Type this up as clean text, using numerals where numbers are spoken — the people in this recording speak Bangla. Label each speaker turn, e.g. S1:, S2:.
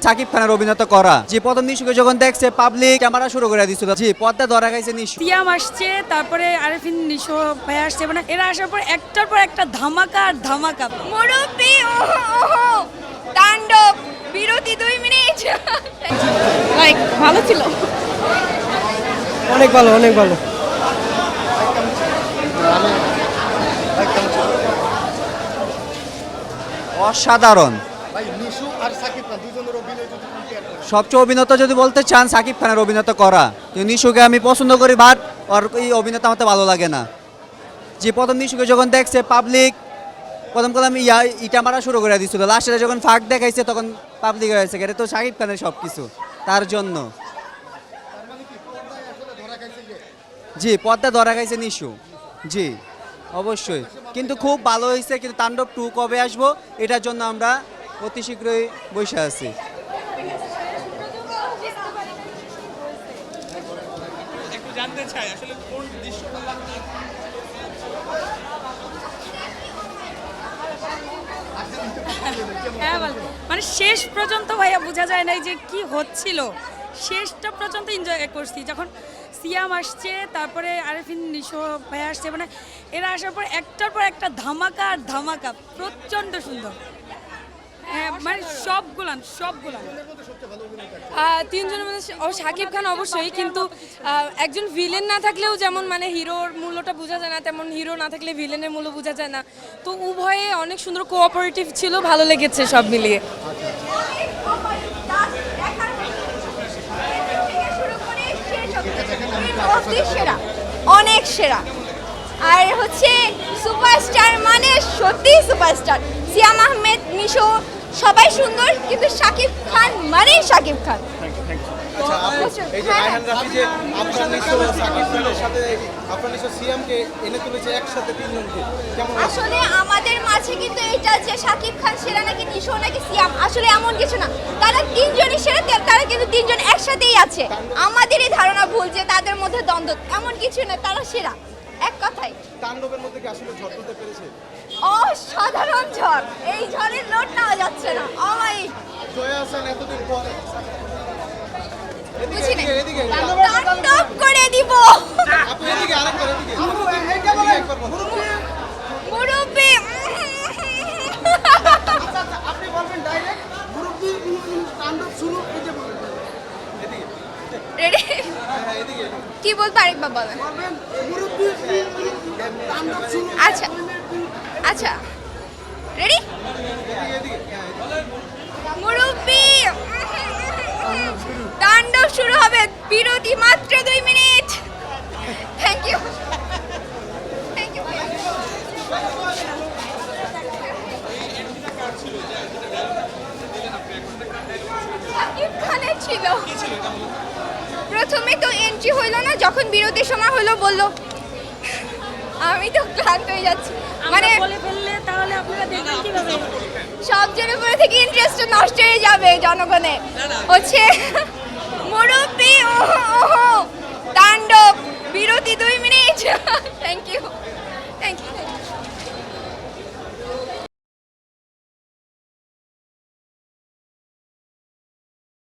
S1: সাকিব খানের অভিনয় করা। যে প্রথম নিশুকে যখন দেখছে পাবলিক ক্যামেরা শুরু করে দিছিল, জি পর্দা ধরা খাইছে নিশু।
S2: সিয়াম আসছে, তারপরে আরেফিন নিশো ভাই আসছে, মানে এরা আসার পর একটার পর একটা ধামাকা আর ধামাকা।
S3: মুরব্বি ওহো তাণ্ডব বিরতি 2 মিনিট লাইক ভালো ছিল,
S4: অনেক ভালো, অনেক ভালো।
S1: অসাধারণ।
S5: ভাই নিশু আর সাকিব খান দুজনের অভিনয় যদি কম্পেয়ার করেন,
S1: সবচেয়ে অভিনেতা যদি বলতে চান সাকিব খানের অভিনয় করা, কিন্তু নিশুকে আমি পছন্দ করি, বাট আর এই অভিনেতা আমার ভালো লাগে না। যে প্রথম নিশুকে যখন দেখছে পাবলিক প্রথম কলম ইটা মারা শুরু করে দিছিল, লাস্টে যখন ফাঁক দেখাইছে তখন পাবলিক হয়েছে এটা তো সাকিব খানের সব কিছু তার জন্য। জি পর্দা ধরা খাইছে নিশু, জি অবশ্যই, কিন্তু খুব ভালো হয়েছে। কিন্তু তাণ্ডব 2 কবে আসবো এটার জন্য আমরা অতি শীঘ্রই বসে আছি।
S6: একটু জানতে চাই আসলে কোন দৃশ্যগুলো
S2: হ্যাঁ মানে শেষ পর্যন্ত ভাইয়া বোঝা যায় নাই যে কি হচ্ছিল, শেষটা পর্যন্ত এনজয় করছি। যখন সিয়াম আসছে, তারপরে আরেফিন নিশো ভাই আসছে, মানে এরা আসার পর একটার পর একটা ধামাকা আর ধামাকা, প্রচণ্ড সুন্দর। হ্যাঁ মানে সবগুলান
S7: তিনজনের মধ্যে শাকিব খান অবশ্যই, কিন্তু একজন ভিলেন না থাকলেও যেমন মানে হিরোর মূল্যটা বোঝা যায় না, তেমন হিরো না থাকলে ভিলেনের মূল্য বোঝা যায় না। তো উভয়ে অনেক সুন্দর কোঅপারেটিভ ছিল, ভালো লেগেছে সব মিলিয়ে।
S3: সেরা, অনেক সেরা। আর হচ্ছে সুপারস্টার মানে সত্যি সুপারস্টার। সিয়াম আহমেদ, নিশো সবাই সুন্দর, কিন্তু শাকিব খান মানেই শাকিব খান।
S5: আচ্ছা আপু এই যে রায়হান রাফি যে আপনার নিশু সাকিব খানের সাথে আপনার নিশু সিয়ামকে এনে তুলেছে একসাথে তিনজনকে, কেমন লাগছে?
S3: আসলে আমাদের মাঝে কিন্তু এটা যে শাকিব খান সেরা নাকি নিশো নাকি সিয়াম, আসলে এমন কিছু না। তারা তিনজনই সেরা, তারা কিন্তু তিনজন একসাথেই আছে। আমাদেরই ধারণা ভুল যে তাদের মধ্যে দ্বন্দ্ব, এমন কিছু না, তারা সেরা এক কথায়।
S5: তাণ্ডবের মধ্যে কি আসলে ঝড় তুলতে পেরেছে?
S3: অসাধারণ ঝড়, এই ঝড়ের লোড নেওয়া যাচ্ছে না। অমায়িক
S5: জয়া হাসান এতদিন পর
S3: বুঝি না, তাণ্ডব করে দিব।
S5: আপু এদিকে আরেকবার এদিকে একবার বলুন।
S3: মুরব্বি
S5: আপনি বলবেন ডাইরেক্ট মুরব্বি তাণ্ডব শুরু, এই যে বলবেন এদিকে,
S3: রেডি?
S5: হ্যাঁ এদিকে
S3: কি বলবো আরেকবার বলেন।
S5: বলবেন মুরব্বি তাণ্ডব শুরু।
S3: আচ্ছা আচ্ছা রেডি? মুরব্বি তাণ্ডব শুরু হবে, বিরতি মাত্র 2 মিনিট। Thank you, thank you. Shakib খানের ছিল। প্রথমে তো এন্ট্রি হইলো না, যখন বিরতির সময় হলো বললো আমি তো ক্লান্ত হয়ে যাচ্ছি, মানে
S2: বলে ফেললে তাহলে আপনারা দেখবেন কিভাবে?
S3: সব জনের উপরে থেকে ইন্টারেস্ট নষ্ট হয়ে যাবে জনগণের। হচ্ছে মুরব্বি ওহো